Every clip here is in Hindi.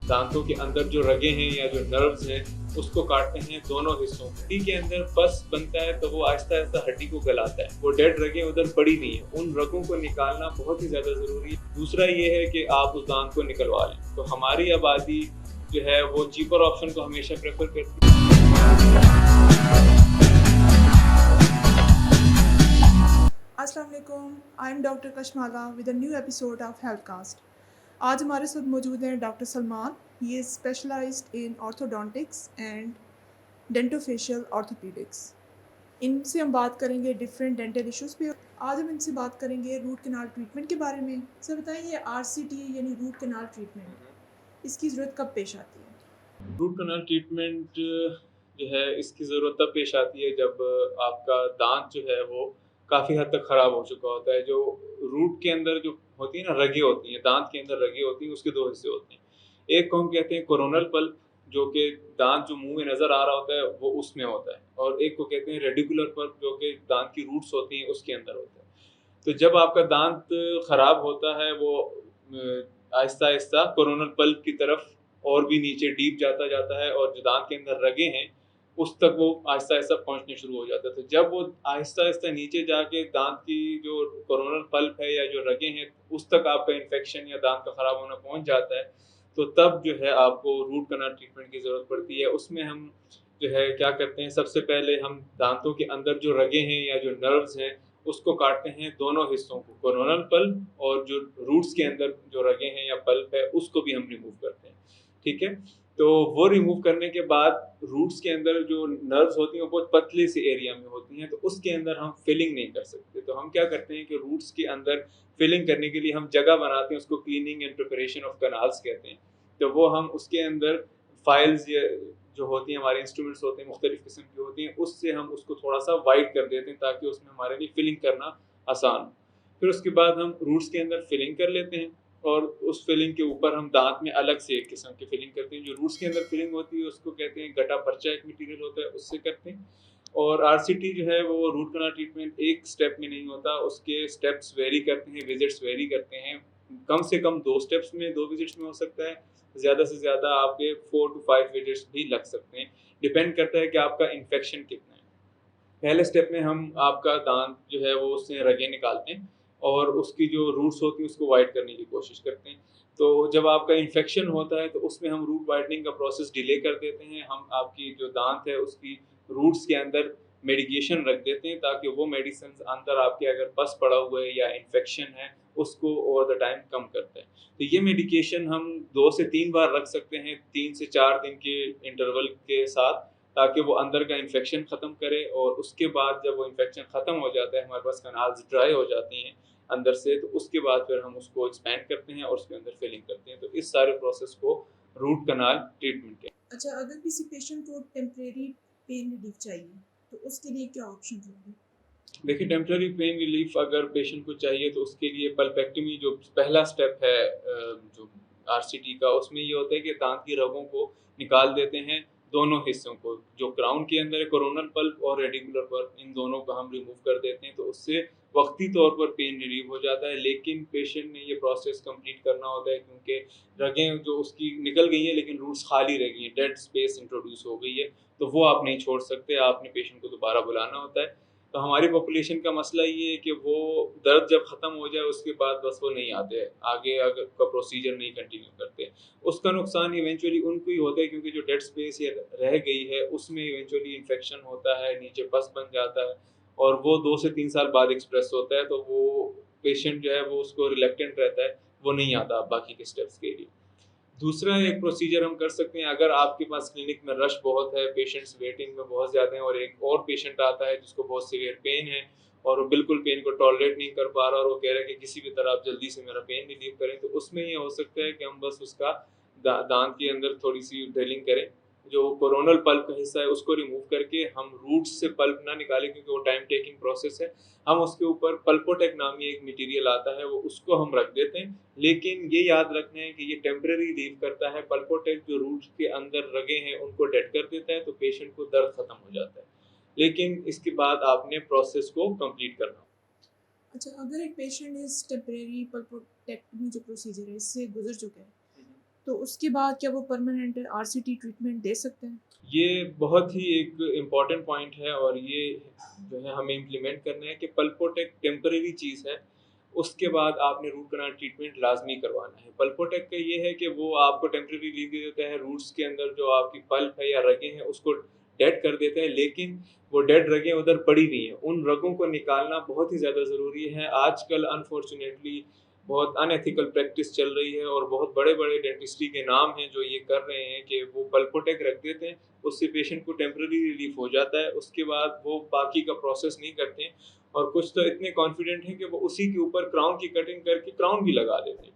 दांतों के अंदर जो रगें हैं या जो नर्व्स हैं उसको काटते हैं दोनों हिस्सों को। हड्डी के अंदर पस बनता है तो वो आहिस्ता आहिस्ता हड्डी को गलाता है। वो डेड रगें उधर पड़ी नहीं है, उन रगों को निकालना बहुत ही ज़्यादा ज़रूरी है। दूसरा ये है कि आप उस दांत को निकलवा लें। तो हमारी आबादी जो है वो चीपर ऑप्शन को हमेशा प्रेफर करती है। अस्सलाम वालेकुम, I am doctor Kashmala with a new episode of health cast. आज हमारे साथ मौजूद हैं doctor Salman. He is specialized in orthodontics and dentofacial orthopedics. इनसे हम बात करेंगे डिफरेंट डेंटल इश्यूज़ पे। आज हम इनसे बात करेंगे रूट कैनाल ट्रीटमेंट के बारे में। सर बताइए, आरसीटी यानी रूट कैनाल ट्रीटमेंट, इसकी ज़रूरत कब पेश आती है? रूट कैनाल ट्रीटमेंट जो है इसकी ज़रूरत तब पेश आती है जब आपका दांत जो है वो काफ़ी हद तक ख़राब हो चुका होता है। जो रूट के अंदर जो होती है ना, रगें होती हैं, दांत के अंदर रगें होती हैं, उसके दो हिस्से होते हैं। एक को हम कहते हैं कोरोनल पल्प, जो कि दांत जो मुंह में नज़र आ रहा होता है वो उसमें होता है, और एक को कहते हैं रेडिकुलर पल्प, जो कि दांत की रूट्स होती हैं उसके अंदर होता है। तो जब आपका दांत ख़राब होता है वो आहिस्ता आहिस्ता कोरोनल पल्प की तरफ और भी नीचे डीप जाता जाता है, और जो दांत के अंदर रगें हैं उस तक वो आहिस्ता आहिस्ता पहुंचने शुरू हो जाता है। तो जब वो आहिस्ता आहिस्ता नीचे जाके दांत की जो कोरोनल पल्प है या जो रगें हैं उस तक आपका इन्फेक्शन या दांत का खराब होना पहुंच जाता है, तो तब जो है आपको रूट कैनाल ट्रीटमेंट की ज़रूरत पड़ती है। उसमें हम जो है क्या करते हैं, सबसे पहले हम दांतों के अंदर जो रगें हैं या जो नर्व्स हैं उसको काटते हैं दोनों हिस्सों को, कोरोनल पल्प और जो रूट्स के अंदर जो रगें हैं या पल्प है उसको भी हम रिमूव करते हैं। ठीक है, तो वो रिमूव करने के बाद रूट्स के अंदर जो नर्व्स होती हैं वो बहुत पतले से एरिया में होती हैं, तो उसके अंदर हम फिलिंग नहीं कर सकते। तो हम क्या करते हैं कि रूट्स के अंदर फिलिंग करने के लिए हम जगह बनाते हैं, उसको cleaning and preparation of canals कहते हैं। तो वो हम उसके अंदर फाइल्स जो होती हैं, हमारे इंस्ट्रूमेंट्स होते हैं, मुख्तलिफ किस्म की होती हैं, उससे हम उसको थोड़ा सा वाइड कर देते हैं ताकि उसमें हमारे लिए फिलिंग करना आसान हो। फिर उसके बाद हम रूट्स के अंदर फिलिंग कर लेते हैं, और उस फिलिंग के ऊपर हम दांत में अलग से एक किस्म की फिलिंग करते हैं। जो रूट्स के अंदर फिलिंग होती है उसको कहते हैं गटा परचा, एक मटेरियल होता है, उससे करते हैं। और आरसीटी जो है वो रूट कैनाल ट्रीटमेंट एक स्टेप में नहीं होता, उसके स्टेप्स वेरी करते हैं, विजिट्स वेरी करते हैं। कम से कम 2 स्टेप्स में, 2 विजिट्स में हो सकता है, ज़्यादा से ज़्यादा आपके 4 टू 5 विजिट्स भी लग सकते हैं। डिपेंड करता है कि आपका इन्फेक्शन कितना है। पहले स्टेप में हम आपका दांत जो है वो उससे रगें निकालते हैं और उसकी जो रूट्स होती हैं उसको वाइड करने की कोशिश करते हैं। तो जब आपका इन्फेक्शन होता है तो उसमें हम रूट वाइडनिंग का प्रोसेस डिले कर देते हैं। हम आपकी जो दांत है उसकी रूट्स के अंदर मेडिकेशन रख देते हैं ताकि वो मेडिसिन अंदर आपके अगर पस पड़ा हुआ है या इन्फेक्शन है उसको ओवर द टाइम कम करता है। तो ये मेडिकेशन हम 2 से 3 बार रख सकते हैं, 3 से 4 दिन के इंटरवल के साथ, ताकि वो अंदर का इन्फेक्शन ख़त्म करे। और उसके बाद जब वो इन्फेक्शन ख़त्म हो जाता है, हमारे पास कैनाल्स ड्राई हो जाती हैं अंदर से, तो उसके बाद फिर हम उसको एक्सपैंड करते हैं और उसके अंदर फिलिंग करते हैं। तो इस सारे प्रोसेस को रूट कैनाल ट्रीटमेंट कहते हैं। अच्छा, अगर किसी पेशेंट को टेम्परेरी पेन रिलीफ चाहिए तो उसके लिए क्या ऑप्शन होंगे? देखिए, टेम्पररी पेन रिलीफ अगर पेशेंट को चाहिए तो उसके लिए पल्पेक्टमी जो पहला स्टेप है जो आरसीटी का, उसमें ये होता है कि दांत की रगों को निकाल देते हैं, दोनों हिस्सों को, जो क्राउन के अंदर है कोरोनल पल्प और रेडिकुलर पल्प, इन दोनों को हम रिमूव कर देते हैं। तो उससे वक्ती तौर पर पेन रिलीव हो जाता है, लेकिन पेशेंट ने ये प्रोसेस कंप्लीट करना होता है क्योंकि रगें जो उसकी निकल गई हैं लेकिन रूट्स खाली रह गई हैं, डेड स्पेस इंट्रोड्यूस हो गई है, तो वो आप नहीं छोड़ सकते, आपने पेशेंट को दोबारा बुलाना होता है। तो हमारी पॉपुलेशन का मसला ये है कि वो दर्द जब ख़त्म हो जाए उसके बाद बस वो नहीं आते, आगे अगर का प्रोसीजर नहीं कंटिन्यू करते। उसका नुकसान इवेंचुअली उनको ही होता है क्योंकि जो डेड स्पेस ये रह गई है उसमें इवेंचुअली इन्फेक्शन होता है, नीचे पस बन जाता है, और वो 2 से 3 साल बाद एक्सप्रेस होता है। तो वो पेशेंट जो है वो उसको रिलक्टेंट रहता है, वो नहीं आता बाकी के स्टेप्स के लिए। दूसरा एक प्रोसीजर हम कर सकते हैं, अगर आपके पास क्लिनिक में रश बहुत है, पेशेंट्स वेटिंग में बहुत ज़्यादा हैं, और एक और पेशेंट आता है जिसको बहुत सीवियर पेन है और वो बिल्कुल पेन को टॉलरेट नहीं कर पा रहा और वो कह रहा है कि किसी भी तरह आप जल्दी से मेरा पेन रिलीव करें, तो उसमें ये हो सकता है कि हम बस उसका दांत के अंदर थोड़ी सी ड्रिलिंग करें, जो कोरोनल पल्प का हिस्सा है उसको रिमूव करके, हम रूट्स से पल्प ना निकालें क्योंकि वो टाइम टेकिंग प्रोसेस है। हम उसके ऊपर पल्पोटेक नामी एक मटेरियल आता है, वो उसको हम रख देते हैं, लेकिन ये याद रखना है कि ये टेम्परेरी लीव करता है। पल्पोटेक जो रूट्स के अंदर रगे हैं उनको डेड कर देता है, तो पेशेंट को दर्द खत्म हो जाता है, लेकिन इसके बाद आपने प्रोसेस को कंप्लीट करना। अच्छा, अगर एक पेशेंट इस टेम्परेरी पल्पोटेक्टमी जो प्रोसीजर है इससे गुजर चुका है तो उसके बाद क्या वो परमानेंट आरसीटी ट्रीटमेंट दे सकते हैं? ये बहुत ही एक इम्पोर्टेंट पॉइंट है और ये जो है हमें इम्प्लीमेंट करना है कि पल्पोटेक टेम्परेरी चीज़ है, उसके बाद आपने रूट कनाल ट्रीटमेंट लाज़मी करवाना है। पल्पोटेक का ये है कि वो आपको टेम्परेरी रिलीफ दे देता है, रूट्स के अंदर जो आपकी पल्प है या रगें हैं उसको डेड कर देता है, लेकिन वो डेड रगें उधर पड़ी हुई हैं, उन रगों को निकालना बहुत ही ज़्यादा ज़रूरी है। आजकल अनफॉर्चुनेटली बहुत अनएथिकल प्रैक्टिस चल रही है और बहुत बड़े-बड़े डेंटिस्ट्री के नाम हैं जो ये कर रहे हैं कि वो पल्पोटेक रख देते हैं, उससे पेशेंट को टेम्परेरी रिलीफ हो जाता है, उसके बाद वो बाकी का प्रोसेस नहीं करते हैं और कुछ तो इतने कॉन्फिडेंट हैं कि वो उसी के ऊपर क्राउन की कटिंग करके क्राउन भी लगा देते हैं।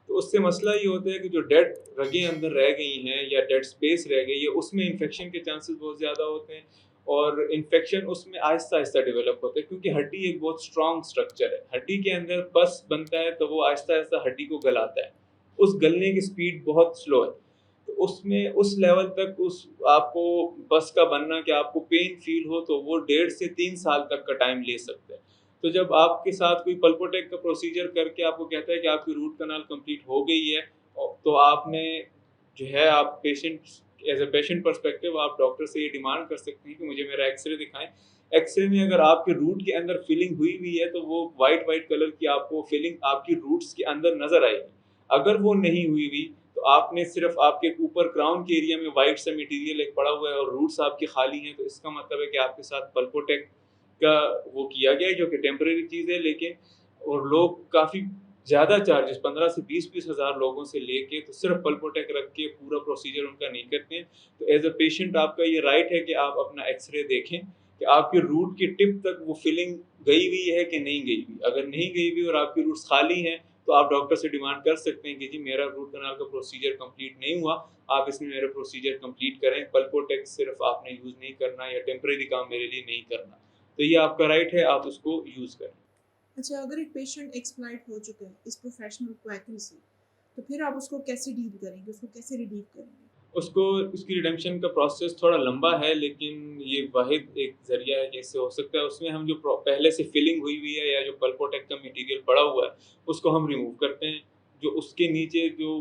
तो उससे मसला ये होता है कि जो डेड रगें अंदर रह गई हैं या डेड स्पेस रह गई है, उसमें इन्फेक्शन के चांसेस बहुत ज़्यादा होते हैं और इन्फेक्शन उसमें आहिस्ता-आहिस्ता डेवलप होता है क्योंकि हड्डी एक बहुत स्ट्रॉन्ग स्ट्रक्चर है। हड्डी के अंदर पस बनता है तो वो आहिस्ता-आहिस्ता हड्डी को गलाता है। उस गलने की स्पीड बहुत स्लो है। तो उसमें उस लेवल तक उस आपको पस का बनना कि आपको पेन फ़ील हो तो वो 1.5 से 3 साल तक का टाइम ले सकता है। तो जब आपके साथ कोई पल्पोटेक का प्रोसीजर करके आपको कहता है कि आपकी रूट कैनाल कंप्लीट हो गई है तो आपने जो है आप patient as a patient perspective आप डॉक्टर से ये डिमांड कर सकते हैं कि मुझे मेरा एक्स-रे दिखाएँ। एक्स-रे में अगर आपके रूट के अंदर फिलिंग हुई हुई है तो वो व्हाइट कलर की आपको फिलिंग आपकी रूट्स के अंदर नज़र आएगी। अगर वो नहीं हुई हुई तो आपने सिर्फ़ आपके ऊपर क्राउन के एरिया में व्हाइट सा मटेरियल एक पड़ा हुआ है और रूट्स आपके खाली हैं, तो इसका मतलब है कि आपके साथ पल्पोटेक का वो किया गया है जो कि टेम्परेरी चीज़ है, लेकिन और लोग काफ़ी ज़्यादा चार्जेस 15 से 20-20 हज़ार लोगों से लेके तो सिर्फ़ पल्पोटेक रख के पूरा प्रोसीजर उनका नहीं करते हैं। तो एज़ अ पेशेंट आपका ये राइट है कि आप अपना एक्स-रे देखें कि आपके रूट की टिप तक वो फिलिंग गई हुई है कि नहीं गई हुई। अगर नहीं गई हुई और आपकी रूट्स खाली हैं, तो आप डॉक्टर से डिमांड कर सकते हैं कि जी मेरा रूट कैनाल का प्रोसीजर कंप्लीट नहीं हुआ, आप इसमें मेरा प्रोसीजर कंप्लीट करें। पल्पोटेक सिर्फ़ आपने यूज़ नहीं करना या टेम्परेरी काम मेरे लिए नहीं करना। तो ये आपका राइट है, आप उसको यूज़ करें। अच्छा, अगर एक पेशेंट एक्सप्लॉइट हो चुका है इस प्रोफेशनल क्वैकरी से, तो फिर आप उसको कैसे डील करेंगे? उसको कैसे रिलीव करेंगे? उसको उसकी रिडेम्पशन का प्रोसेस थोड़ा लंबा है, लेकिन ये वाहिद एक ज़रिया है जिससे हो सकता है। उसमें हम जो पहले से फिलिंग हुई हुई है या जो पल्पोटेक का मटेरियल पड़ा हुआ है, उसको हम रिमूव करते हैं। जो उसके नीचे जो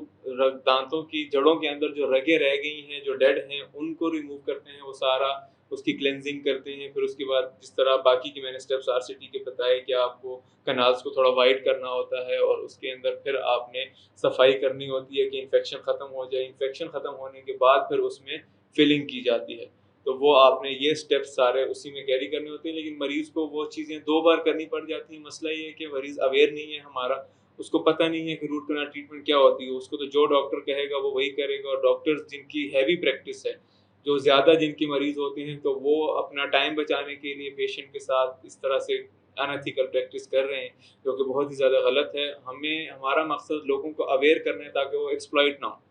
दांतों की जड़ों के अंदर जो रगें रह गई हैं, जो डेड हैं, उनको रिमूव करते हैं। वो सारा उसकी क्लेंजिंग करते हैं। फिर उसके बाद जिस तरह बाकी के मैंने स्टेप्स आरसीटी के बताए कि आपको कैनाल्स को थोड़ा वाइड करना होता है और उसके अंदर फिर आपने सफाई करनी होती है कि इन्फेक्शन ख़त्म हो जाए। इन्फेक्शन ख़त्म होने के बाद फिर उसमें फिलिंग की जाती है। तो वो आपने ये स्टेप्स सारे उसी में कैरी करने होते हैं, लेकिन मरीज़ को वो चीज़ें 2 बार करनी पड़ जाती हैं। मसला ये है कि मरीज़ अवेयर नहीं है हमारा, उसको पता नहीं है कि रूट कैनाल ट्रीटमेंट क्या होती है। उसको तो जो डॉक्टर कहेगा वो वही करेगा और डॉक्टर्स जिनकी हैवी प्रैक्टिस है, जो ज़्यादा जिनके मरीज़ होते हैं, तो वो अपना टाइम बचाने के लिए पेशेंट के साथ इस तरह से अनएथिकल प्रैक्टिस कर रहे हैं, जो कि बहुत ही ज़्यादा गलत है। हमारा मकसद लोगों को अवेयर करना है ताकि वो एक्सप्लॉइट ना हो,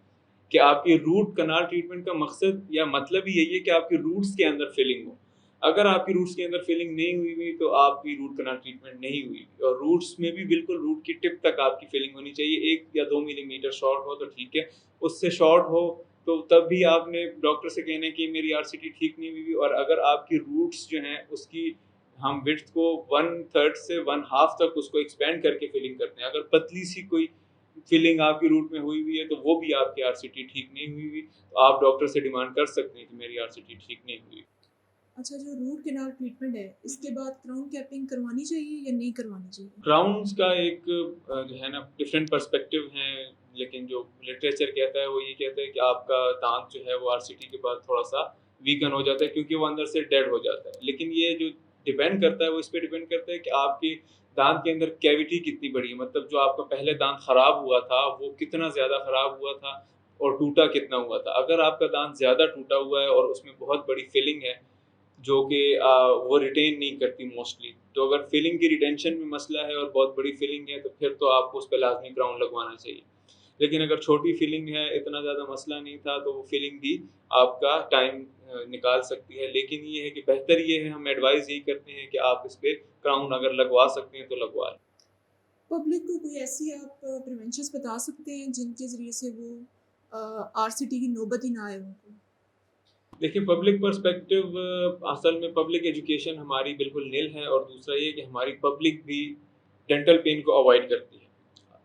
कि आपकी रूट कैनाल ट्रीटमेंट का मकसद या मतलब ही यही है कि आपकी रूट्स के अंदर फिलिंग हो। अगर आपकी रूट्स के अंदर फिलिंग नहीं हुई हुई तो आपकी रूट कैनाल ट्रीटमेंट नहीं हुई और रूट्स में भी बिल्कुल रूट की टिप तक आपकी फिलिंग होनी चाहिए। 1 या 2 मिलीमीटर शॉर्ट हो तो ठीक है, उससे शॉर्ट हो तो तब भी आपने डॉक्टर से कहना है कि मेरी आरसीटी ठीक नहीं हुई और अगर आपकी रूट्स जो हैं उसकी हम विड्थ को 1/3 से 1/2 तक उसको एक्सपेंड करके फिलिंग करते हैं। अगर पतली सी कोई फिलिंग आपकी रूट में हुई हुई है तो वो भी आपकी आरसीटी ठीक नहीं हुई हुई, तो आप डॉक्टर से डिमांड कर सकते हैं कि मेरी आरसीटी ठीक नहीं हुई। अच्छा, जो रूट कैनाल ट्रीटमेंट है, इसके बाद क्राउन कैपिंग करवानी चाहिए या नहीं करवानी चाहिए? क्राउन्स का एक जो है ना डिफरेंट पर्सपेक्टिव हैं, लेकिन जो लिटरेचर कहता है वो ये कहता है कि आपका दांत जो है वो आरसीटी के बाद थोड़ा-सा वीकन हो जाता है क्योंकि वो अंदर से डेड हो जाता है। लेकिन ये जो डिपेंड करता है वो इस पे डिपेंड करता है कि आपके दांत के अंदर कैविटी कितनी बड़ी है, मतलब जो आपका पहले दांत खराब हुआ था वो कितना ज़्यादा खराब हुआ था और टूटा कितना हुआ था। अगर आपका दांत ज़्यादा टूटा हुआ है और उसमें बहुत बड़ी फिलिंग है जो कि वो रिटेन नहीं करती मोस्टली। तो अगर फिलिंग की रिटेंशन में मसला है और बहुत बड़ी फिलिंग है तो फिर तो आपको उस पे लाज़मी क्राउन लगवाना चाहिए। लेकिन अगर छोटी फिलिंग है, इतना ज़्यादा मसला नहीं था, तो वो फिलिंग भी आपका टाइम निकाल सकती है। लेकिन ये है कि बेहतर ये है, हम एडवाइस यही करते हैं कि आप इस पे क्राउन अगर लगवा सकते हैं तो लगवा लें। पब्लिक को कोई ऐसी आप प्रिवेंशंस बता सकते हैं जिनके ज़रिए से वो आरसीटी की नौबत ही ना आए उनको? देखिए, पब्लिक पर्सपेक्टिव असल में पब्लिक एजुकेशन हमारी बिल्कुल निल है और दूसरा ये कि हमारी पब्लिक भी डेंटल पेन को अवॉइड करती है।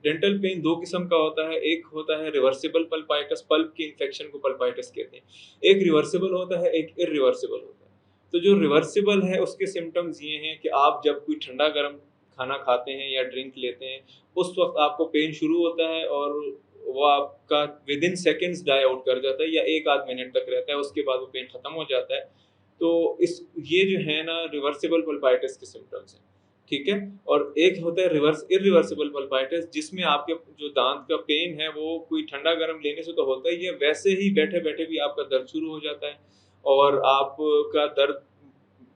डेंटल पेन 2 किस्म का होता है, एक होता है रिवर्सिबल पल्पाइटिस, पल्प के इन्फेक्शन को पल्पाइटिस कहते हैं। एक रिवर्सिबल होता है, एक इर्रिवर्सिबल होता है। तो जो रिवर्सिबल है उसके सिम्पटम्स ये हैं कि आप जब कोई ठंडा-गरम खाना खाते हैं या ड्रिंक लेते हैं, उस वक़्त आपको पेन शुरू होता है और वो आपका विदिन सेकंड्स डाई आउट कर जाता है या 1 आध मिनट तक रहता है, उसके बाद वो पेन खत्म हो जाता है। तो इस ये जो है ना रिवर्सिबल पल्पाइटिस के सिम्पटम्स हैं, ठीक है? और एक होता है इर्रिवर्सिबल पल्पाइटिस जिसमें आपके जो दाँत का पेन है वो कोई ठंडा-गरम लेने से तो होता ही है, वैसे ही बैठे-बैठे भी आपका दर्द शुरू हो जाता है और आपका दर्द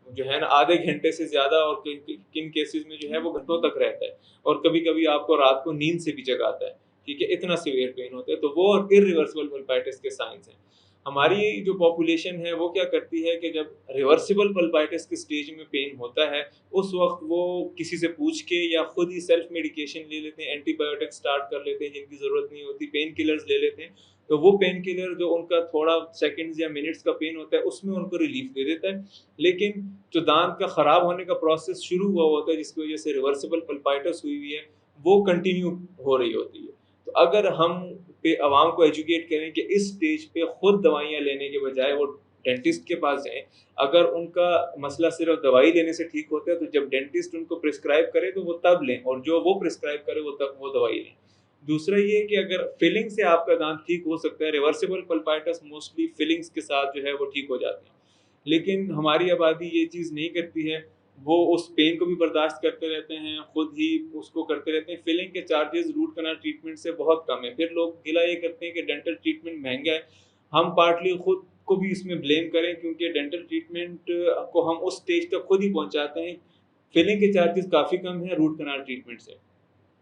जो है ना आधे घंटे से ज़्यादा और किन केसेज़ में जो है वो घंटों तक रहता है और कभी-कभी आपको रात को नींद से भी जगाता है, ठीक है? इतना सीवियर पेन होता है, तो वो इर्रिवर्सिबल पल्पाइटिस के साइन्स हैं। हमारी जो पॉपुलेशन है वो क्या करती है कि जब रिवर्सिबल पल्पाइटिस के स्टेज में पेन होता है, उस वक़्त वो किसी से पूछ के या खुद ही सेल्फ मेडिकेशन ले लेते हैं, एंटीबायोटिक स्टार्ट कर लेते हैं जिनकी ज़रूरत नहीं होती, पेन किलर्स ले लेते हैं। तो वो पेन किलर जो उनका थोड़ा सेकंड्स या मिनट्स का पेन होता है, उसमें उनको रिलीफ़ दे देता है। लेकिन जो दाँत का ख़राब होने का प्रोसेस शुरू हुआ होता है, जिसकी वज़ह से रिवर्सिबल पल्पाइटिस हुई हुई है, वो कंटिन्यू हो रही होती है। तो अगर हम पे अवाम को एजुकेट करें कि इस स्टेज पे खुद दवाइयाँ लेने के बजाय वो डेंटिस्ट के पास जाएँ। अगर उनका मसला सिर्फ़ दवाई लेने से ठीक होता है, तो जब डेंटिस्ट उनको प्रिस्क्राइब करे तो वो तब लें और जो वो प्रिस्क्राइब करे वो तब वो दवाई लें। दूसरा ये है कि अगर फिलिंग से आपका दाँत ठीक हो सकता है, रिवर्सिबल पल्पाइटिस मोस्टली फिलिंग्स के साथ जो है वो ठीक हो जाते हैं। लेकिन हमारी आबादी ये चीज़ नहीं करती है, वो उस पेन को भी बर्दाश्त करते रहते हैं, खुद ही उसको करते रहते हैं। फिलिंग के चार्जेज़ रूट कैनाल ट्रीटमेंट से बहुत कम है। फिर लोग गिला ये करते हैं कि डेंटल ट्रीटमेंट महँगा है। हम पार्टली खुद को भी इसमें ब्लेम करें क्योंकि डेंटल ट्रीटमेंट को हम उस स्टेज तक खुद ही पहुँचाते हैं। फिलिंग के चार्जेज़ काफ़ी कम हैं रूट कैनाल ट्रीटमेंट से।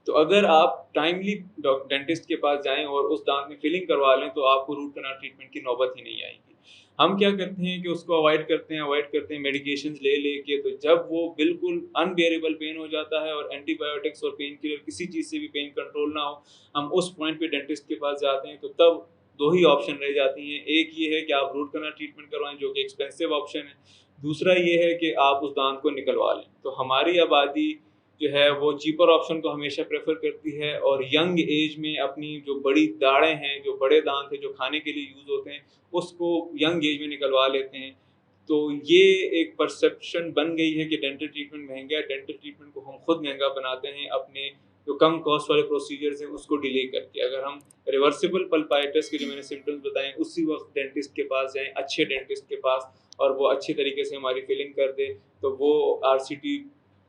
तो अगर आप टाइमली डेंटिस्ट के पास जाएँ और उस दाँत में फिलिंग करवा लें, तो आपको रूट कैनाल ट्रीटमेंट की नौबत ही नहीं आएगी। हम क्या करते हैं कि उसको अवॉइड करते हैं मेडिकेशंस ले लेके, तो जब वो बिल्कुल अनबियरेबल पेन हो जाता है और एंटीबायोटिक्स और पेन किलर किसी चीज़ से भी पेन कंट्रोल ना हो, हम उस पॉइंट पे डेंटिस्ट के पास जाते हैं, तो तब 2 ही ऑप्शन रह जाती हैं। एक ये है कि आप रूट कैनाल ट्रीटमेंट करवाएँ, जो कि एक्सपेंसिव ऑप्शन है। दूसरा ये है कि आप उस दाँत को निकलवा लें। तो हमारी आबादी जो है वो चीपर ऑप्शन को हमेशा प्रेफ़र करती है और यंग एज में अपनी जो बड़ी दाढ़ें हैं, जो बड़े दाँत हैं, जो खाने के लिए यूज़ होते हैं, उसको यंग एज में निकलवा लेते हैं। तो ये एक परसेप्शन बन गई है कि डेंटल ट्रीटमेंट महँगा है, डेंटल ट्रीटमेंट को हम खुद महँगा बनाते हैं अपने जो कम कॉस्ट वाले प्रोसीजर्स हैं उसको डिले करके। अगर हम रिवर्सिबल पल्पाइटिस के जो मैंने सिम्पटम्स बताए उसी वक़्त डेंटिस्ट के पास जाएँ, अच्छे डेंटिस्ट के पास और वो अच्छे तरीके से हमारी फिलिंग कर दे, तो वो आरसीटी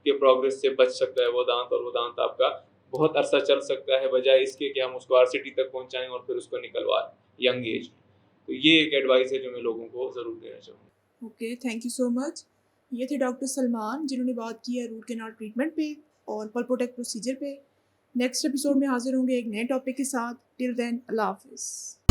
के प्रोग्रेस से बच सकता है वो दाँत और वो दाँत आपका बहुत अरसा चल सकता है, बजाय इसके कि हम उसको आरसीटी तक पहुँचाएँ और फिर उसको निकलवाएँ यंग एज में। तो ये एक एडवाइस है जो मैं लोगों को ज़रूर देना चाहूँगा। Okay, thank you so much. ये थे डॉक्टर सलमान जिन्होंने बात की है रूट कैनाल ट्रीटमेंट पे और पल्पोटेक प्रोसीजर पे। नेक्स्ट एपिसोड में हाज़िर होंगे एक नए टॉपिक के साथ। टिल देन अल्लाह हाफ़िज़।